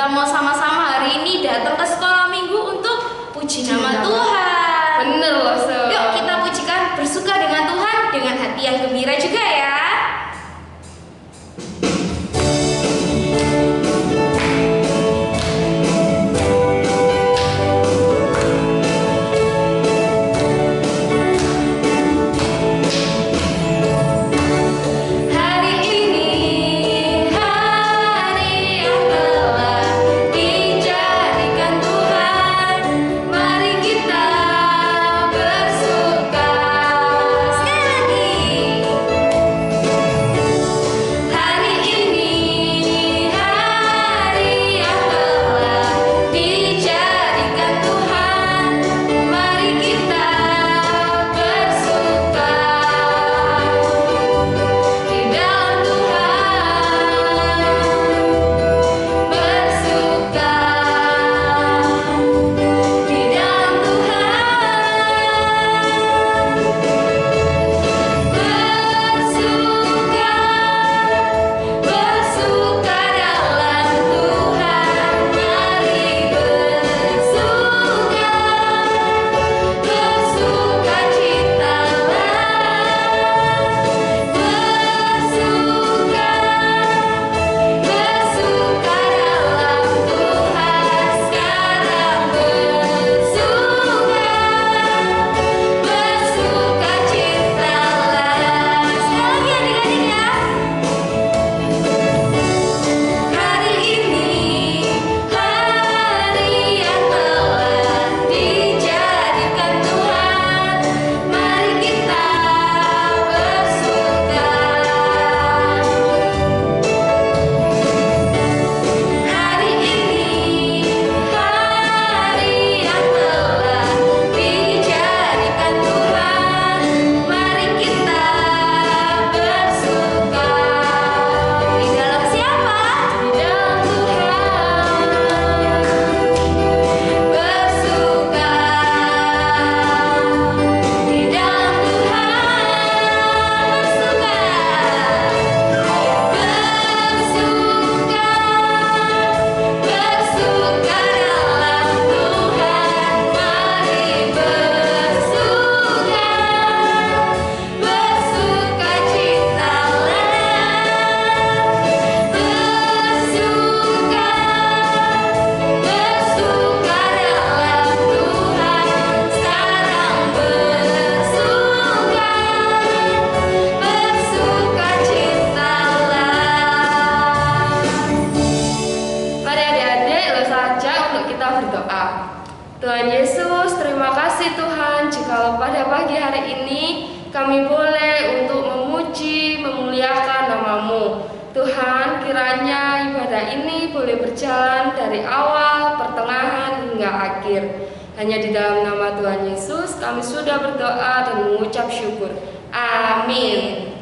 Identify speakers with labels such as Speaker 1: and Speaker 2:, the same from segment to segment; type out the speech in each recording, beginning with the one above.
Speaker 1: kita mau sama-sama hari ini datang ke sekolah minggu untuk puji nama Tuhan.
Speaker 2: Bener loh,
Speaker 1: Yuk kita pujikan bersuka dengan Tuhan dengan hati yang gembira juga ya.
Speaker 2: Tuhan Yesus, terima kasih Tuhan jikalau pada pagi hari ini kami boleh untuk memuji, memuliakan nama-Mu. Tuhan, kiranya ibadah ini boleh berjalan dari awal, pertengahan hingga akhir. Hanya di dalam nama Tuhan Yesus kami sudah berdoa dan mengucap syukur. Amin.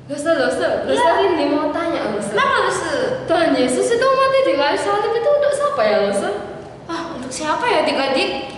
Speaker 2: Losa, ini mau tanya Losa.
Speaker 1: Kenapa Losa?
Speaker 2: Tuhan Yesus itu mati di kayu salib itu untuk siapa ya Losa?
Speaker 1: Untuk siapa ya adik-adik?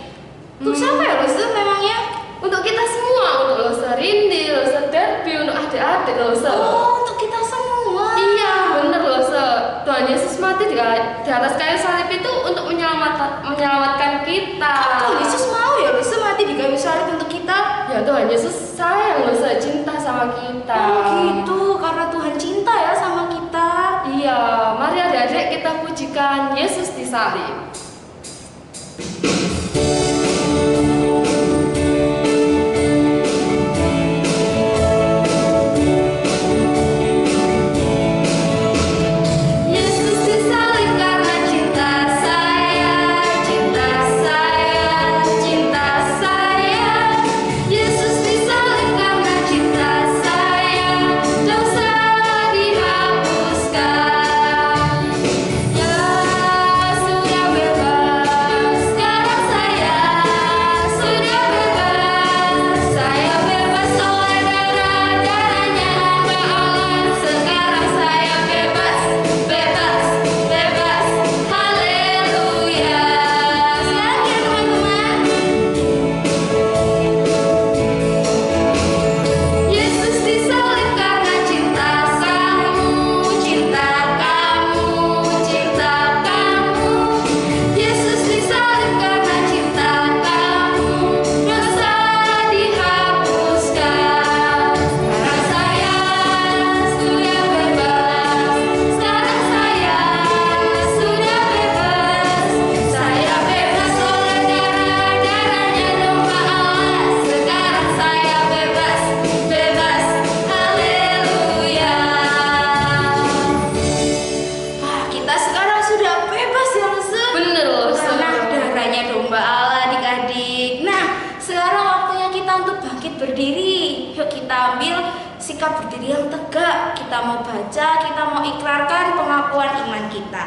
Speaker 1: Untuk siapa ya Losa memangnya?
Speaker 2: Untuk kita semua, untuk Losa Rindi, Losa Derby, untuk adik-adik Losa.
Speaker 1: Oh, untuk kita semua.
Speaker 2: Iya, bener Losa. Tuhan Yesus mati di atas kayu salib itu untuk menyelamatkan kita.
Speaker 1: Tuhan Yesus mau ya Losa mati di kayu salib untuk kita?
Speaker 2: Ya Tuhan Yesus sayang Losa, cinta sama kita.
Speaker 1: Oh gitu, karena Tuhan cinta ya sama kita.
Speaker 2: Iya, mari adik-adik kita pujikan Yesus di salib.
Speaker 1: Sudah bebas. berdiri. Yuk kita ambil sikap berdiri yang tegak. Kita mau baca, kita mau ikrarkan pengakuan iman kita.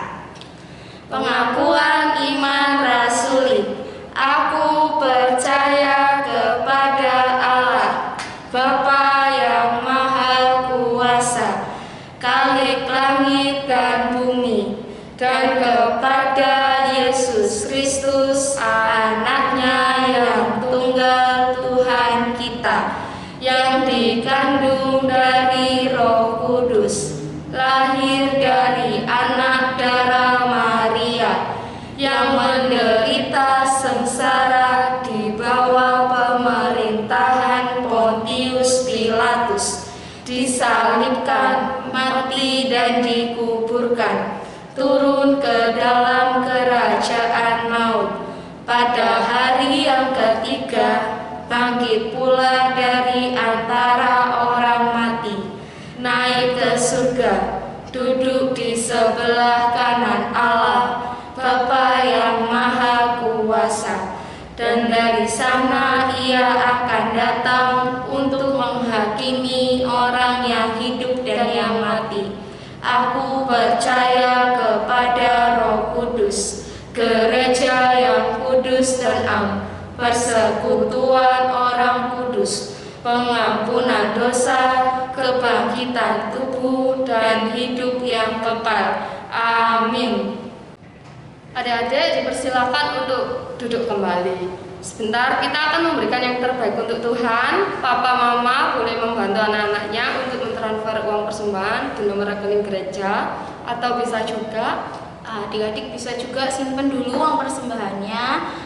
Speaker 1: Pengakuan iman rasuli. Aku percaya kepada Allah, Bapa yang Maha Kuasa, Khalik langit dan bumi, dan kepada Yesus Kristus, Anaknya yang tunggal Tuhan kita, yang dikandung dari Roh Kudus, lahir dari anak darah Maria, yang menderita sengsara di bawah pemerintahan Pontius Pilatus, disalibkan, mati dan dikuburkan, turun ke dalam kerajaan maut, pada hari yang ketiga bangkit pula dari antara orang mati, naik ke surga, duduk di sebelah kanan Allah, Bapa yang Maha Kuasa, dan dari sana Ia akan datang untuk menghakimi orang yang hidup dan yang mati. Aku percaya kepada Roh Kudus, gereja yang kudus dan am, persekutuan orang kudus, pengampunan dosa, kebangkitan tubuh, dan hidup yang kekal. Amin. Adik-adik dipersilakan untuk duduk kembali. Sebentar kita akan memberikan yang terbaik untuk Tuhan. Papa Mama boleh membantu anak-anaknya untuk mentransfer uang persembahan di nomor rekening gereja, atau bisa juga adik-adik bisa juga simpen dulu uang persembahannya.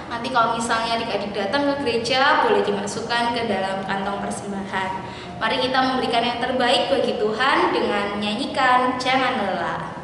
Speaker 1: Nanti kalau misalnya adik-adik datang ke gereja, boleh dimasukkan ke dalam kantong persembahan. Mari kita memberikan yang terbaik bagi Tuhan dengan menyanyikan Jangan Lelah.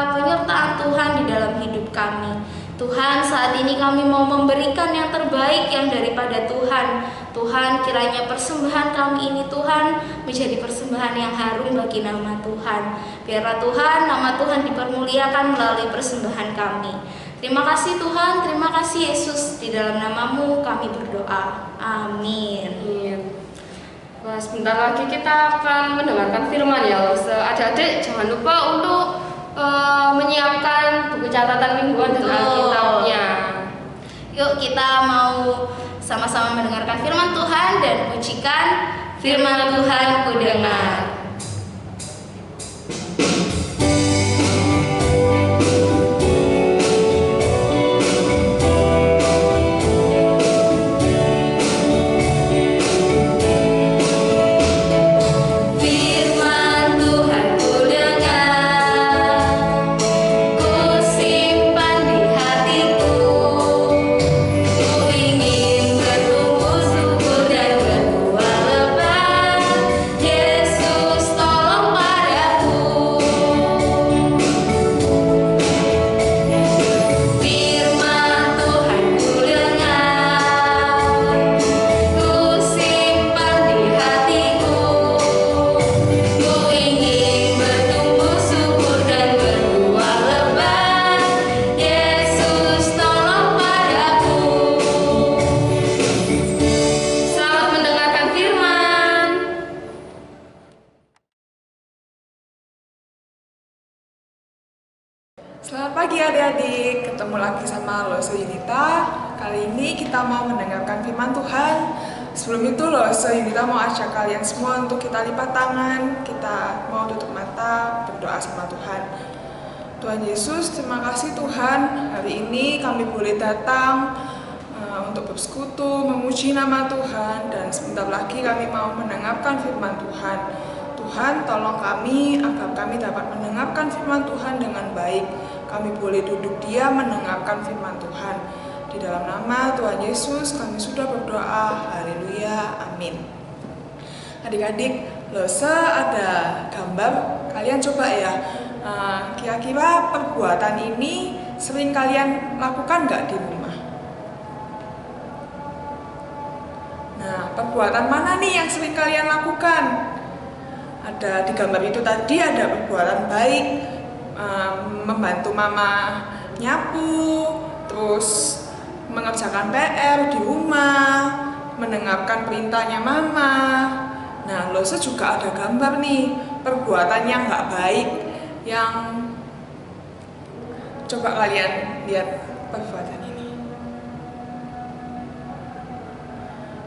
Speaker 1: Penyertaan Tuhan di dalam hidup kami. Tuhan, saat ini kami mau memberikan yang terbaik yang daripada Tuhan. Tuhan, kiranya persembahan kami ini Tuhan menjadi persembahan yang harum bagi nama Tuhan. Biarlah Tuhan, nama Tuhan dipermuliakan melalui persembahan kami. Terima kasih Tuhan, terima kasih Yesus. Di dalam nama-Mu kami berdoa. Amin.
Speaker 2: Nah, sebentar lagi kita akan mendengarkan firman ya. Adik-adik jangan lupa untuk menyiapkan buku catatan mingguan dan Alkitabnya.
Speaker 1: Yuk kita mau sama-sama mendengarkan firman Tuhan dan pujikan firman Tuhan ku dengar.
Speaker 3: Yesus ketemu lagi sama Lose Yunita. Kali ini kita mau mendengarkan firman Tuhan. Sebelum itu Lose Yunita mau ajak kalian semua untuk kita lipat tangan, kita mau tutup mata, berdoa sama Tuhan. Tuhan Yesus, terima kasih Tuhan, hari ini kami boleh datang untuk bersekutu, memuji nama Tuhan, dan sebentar lagi kami mau mendengarkan firman Tuhan. Tuhan, tolong kami agar kami dapat mendengarkan firman Tuhan dengan baik. Kami boleh duduk diam mendengarkan firman Tuhan. Di dalam nama Tuhan Yesus kami sudah berdoa. Haleluya, amin. Adik-adik, Lose ada gambar, kalian coba ya. Kira-kira perbuatan ini sering kalian lakukan nggak di rumah? Nah, perbuatan mana nih yang sering kalian lakukan? Ada di gambar itu tadi ada perbuatan baik, membantu mama nyapu, terus mengerjakan PR di rumah, mendengarkan perintahnya mama. Nah, Lose juga ada gambar nih, perbuatan yang nggak baik, yang coba kalian lihat perbuatan ini.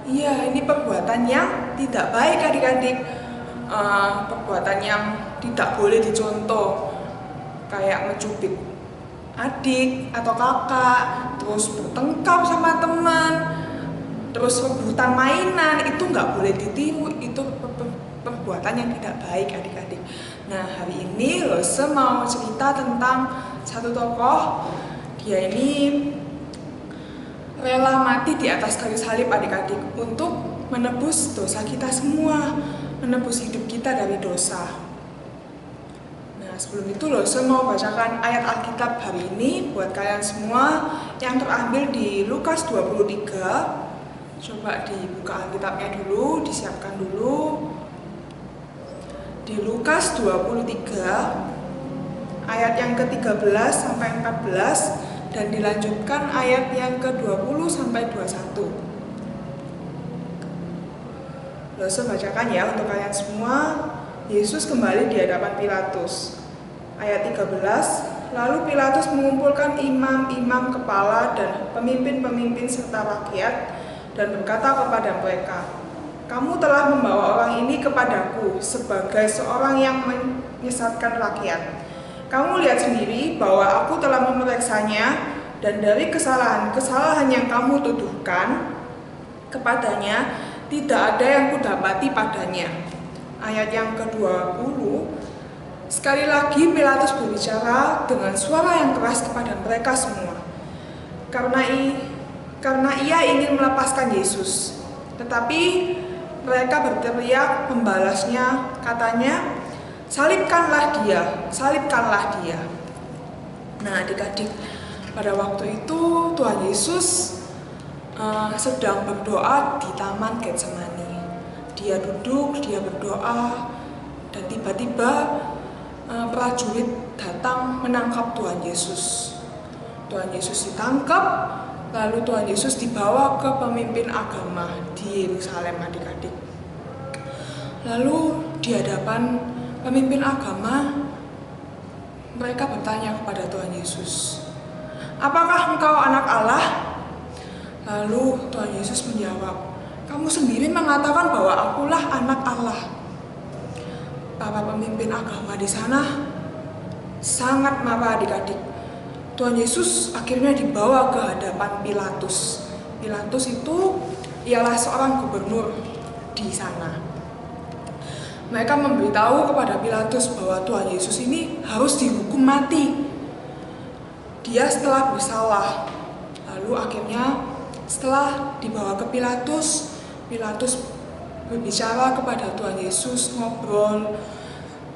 Speaker 3: Iya, ini perbuatan yang tidak baik adik-adik. Perbuatan yang tidak boleh dicontoh, kayak mencubit adik atau kakak, terus bertengkar sama teman, terus rebutan mainan, itu nggak boleh ditiru, itu perbuatan yang tidak baik adik-adik. Nah, hari ini Lose mau cerita tentang satu tokoh, dia ini rela mati di atas kayu salib adik-adik untuk menebus dosa kita semua, menebus hidup kita dari dosa. Nah, sebelum itu Lose mau bacakan ayat Alkitab hari ini buat kalian semua yang terambil di Lukas 23. Coba dibuka Alkitabnya dulu, disiapkan dulu. Di Lukas 23 ayat yang ke-13 sampai 14 dan dilanjutkan ayat yang ke-20 sampai 21. Lose bacakan ya untuk kalian semua. Yesus kembali di hadapan Pilatus. Ayat 13, lalu Pilatus mengumpulkan imam-imam kepala dan pemimpin-pemimpin serta rakyat dan berkata kepada mereka, "Kamu telah membawa orang ini kepadaku sebagai seorang yang menyesatkan rakyat. Kamu lihat sendiri bahwa aku telah memeriksanya, dan dari kesalahan-kesalahan yang kamu tuduhkan kepadanya, tidak ada yang kudapati padanya." Ayat yang ke-20, sekali lagi Pilatus berbicara dengan suara yang keras kepada mereka semua, karena ia ingin melepaskan Yesus. Tetapi mereka berteriak membalasnya, katanya, salibkanlah dia, salibkanlah dia." Nah, adik-adik, pada waktu itu Tuhan Yesus sedang berdoa di Taman Getsemani. Dia duduk, dia berdoa, dan tiba-tiba prajurit datang menangkap Tuhan Yesus. Tuhan Yesus ditangkap, lalu Tuhan Yesus dibawa ke pemimpin agama di Yerusalem adik-adik. Lalu di hadapan pemimpin agama, mereka bertanya kepada Tuhan Yesus, "Apakah engkau anak Allah?" Lalu Tuhan Yesus menjawab, "Kamu sendiri mengatakan bahwa akulah anak Allah." Para pemimpin agama di sana sangat marah adik-adik. Tuhan Yesus akhirnya dibawa ke hadapan Pilatus. Pilatus itu ialah seorang gubernur di sana. Mereka memberitahu kepada Pilatus bahwa Tuhan Yesus ini harus dihukum mati. Dia setelah bersalah. Lalu akhirnya setelah dibawa ke Pilatus, Pilatus berbicara kepada Tuhan Yesus, ngobrol,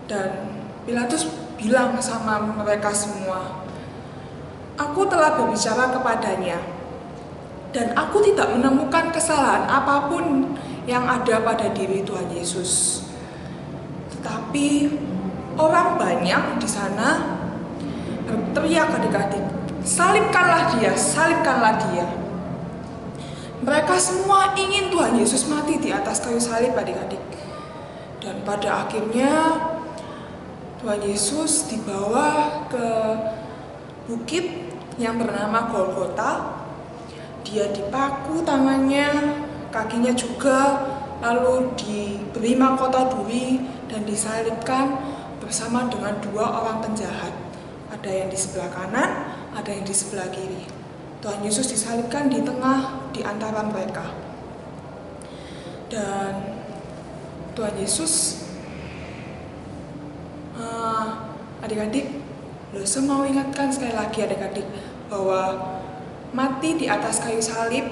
Speaker 3: dan Pilatus bilang sama mereka semua, "Aku telah berbicara kepadanya, dan aku tidak menemukan kesalahan apapun yang ada pada diri Tuhan Yesus. Tetapi orang banyak di sana berteriak adik-adik, salibkanlah dia, salibkanlah dia." Mereka semua ingin Tuhan Yesus mati di atas kayu salib adik-adik. Dan pada akhirnya Tuhan Yesus dibawa ke bukit yang bernama Golgota. Dia dipaku tangannya, kakinya juga, lalu diberi mahkota duri dan disalibkan bersama dengan 2 orang penjahat. Ada yang di sebelah kanan, ada yang di sebelah kiri. Tuhan Yesus disalibkan di tengah di antara mereka. Dan Tuhan Yesus, adik-adik, saya mau ingatkan sekali lagi adik-adik bahwa mati di atas kayu salib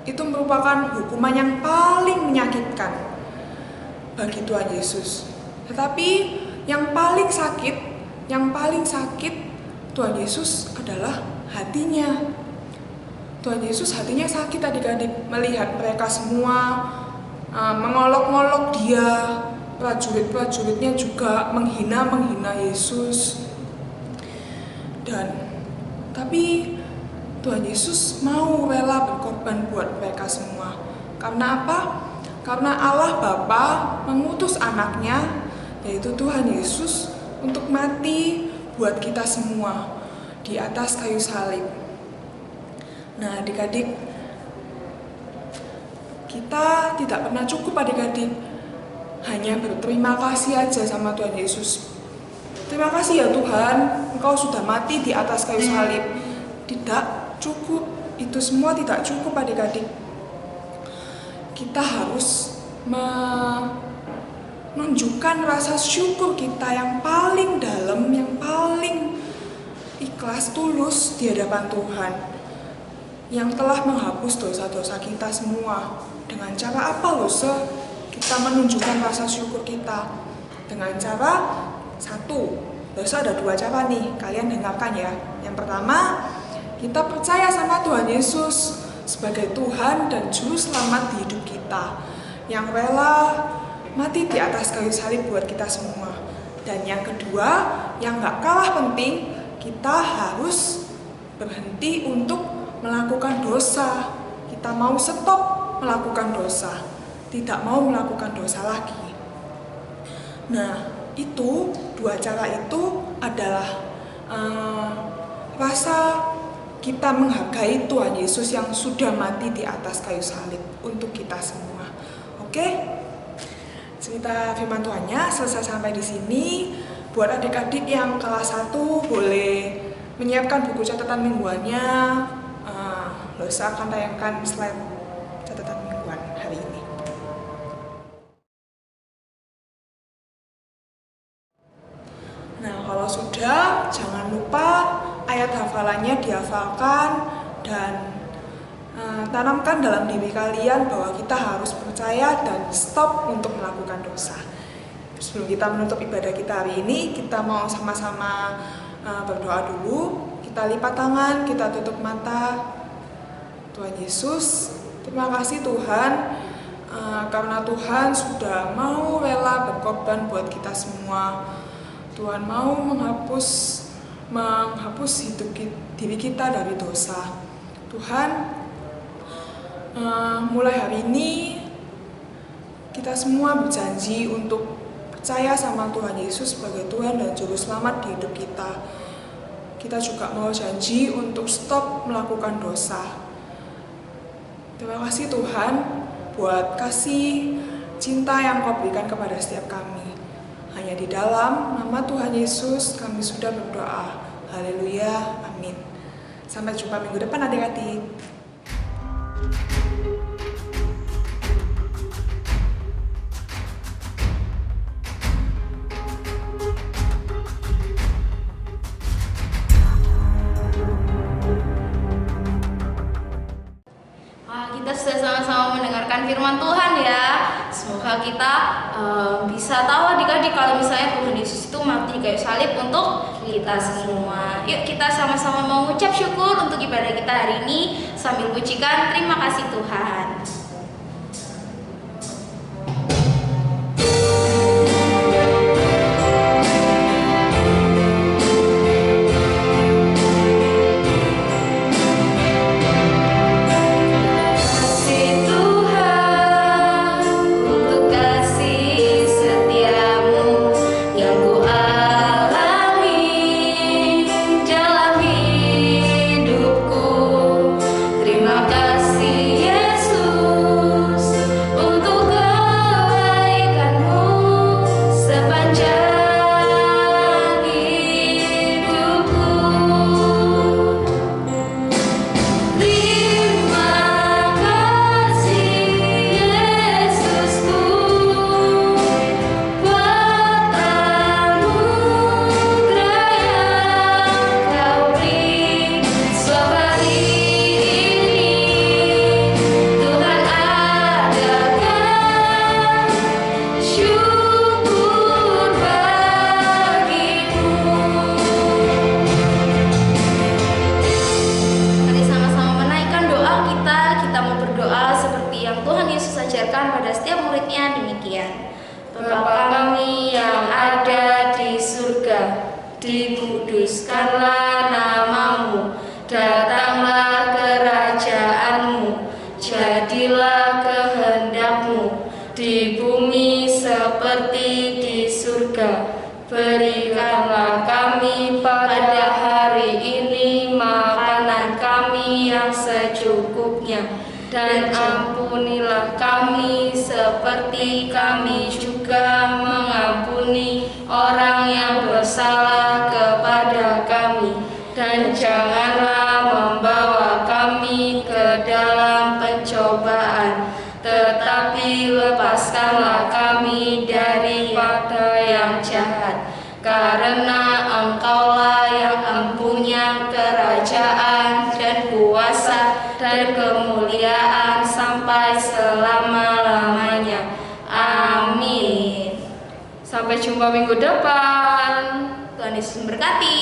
Speaker 3: itu merupakan hukuman yang paling menyakitkan bagi Tuhan Yesus. Tetapi yang paling sakit Tuhan Yesus adalah hatinya. Tuhan Yesus hatinya sakit adik-adik melihat mereka semua mengolok-olok dia, prajurit-prajuritnya juga menghina Yesus. Tapi Tuhan Yesus mau rela berkorban buat mereka semua. Karena apa? Karena Allah Bapa mengutus anaknya, yaitu Tuhan Yesus, untuk mati buat kita semua di atas kayu salib. Nah, adik-adik, kita tidak pernah cukup adik-adik hanya berterima kasih aja sama Tuhan Yesus. Terima kasih ya Tuhan, Engkau sudah mati di atas kayu salib. Tidak cukup, itu semua tidak cukup adik-adik. Kita harus menunjukkan rasa syukur kita yang paling dalam, yang paling ikhlas, tulus di hadapan Tuhan, yang telah menghapus dosa-dosa kita semua. Dengan cara apa loh, kita menunjukkan rasa syukur kita? Dengan cara dosa ada 2 cara nih, kalian dengarkan ya. Yang pertama, kita percaya sama Tuhan Yesus sebagai Tuhan dan Juru Selamat di hidup kita, yang rela mati di atas kayu salib buat kita semua. Dan yang kedua, yang gak kalah penting, kita harus berhenti untuk melakukan dosa. Kita mau stop melakukan dosa, tidak mau melakukan dosa lagi. Nah, itu 2 cara itu adalah rasa kita menghargai Tuhan Yesus yang sudah mati di atas kayu salib untuk kita semua. Oke? Cerita firman Tuhannya selesai sampai di sini. Buat adik-adik yang kelas 1 boleh menyiapkan buku catatan mingguannya. Saya akan tayangkan slide catatan mingguan hari ini. Nah, kalau sudah, jangan lupa ayat hafalannya dihafalkan dan tanamkan dalam diri kalian bahwa kita harus percaya dan stop untuk melakukan dosa. Sebelum kita menutup ibadah kita hari ini, kita mau sama-sama berdoa dulu. Kita lipat tangan, kita tutup mata. Tuhan Yesus, terima kasih Tuhan, karena Tuhan sudah mau rela berkorban buat kita semua. Tuhan mau menghapus hidup diri kita dari dosa. Tuhan, mulai hari ini kita semua berjanji untuk percaya sama Tuhan Yesus sebagai Tuhan dan Juru Selamat di hidup kita. Kita juga mau janji untuk stop melakukan dosa. Terima kasih Tuhan buat kasih cinta yang Kau berikan kepada setiap kami. Hanya di dalam nama Tuhan Yesus kami sudah berdoa. Haleluya, amin. Sampai jumpa minggu depan adik-adik.
Speaker 1: Kita sudah sama-sama mendengarkan firman Tuhan ya. Semoga kita bisa tahu adik-adik kalau misalnya Tuhan Yesus itu mati di kayu salib untuk kita semua. Yuk kita sama-sama mengucap syukur untuk ibadah kita hari ini sambil pujikan terima kasih Tuhan.
Speaker 4: Yang ku alami dalam hidup
Speaker 1: kepada setiap muridnya demikian.
Speaker 2: Bapa kami yang ada di surga, dikuduskanlah namamu, datanglah kerajaanmu, jadilah kehendakmu di bumi seperti di surga. Berikanlah kami pada hari ini makanan kami yang secukupnya, dan ampunilah kami seperti kami juga mengampuni orang yang bersalah kepada kami. Dan janganlah membawa kami ke dalam pencobaan, tetapi lepaskanlah kami daripada yang jahat. Karena Engkaulah yang mempunyai kerajaan dan kuasa dan kemuliaan sampai selama-lamanya. Amin. Sampai jumpa minggu depan.
Speaker 1: Tuhan Yesus memberkati.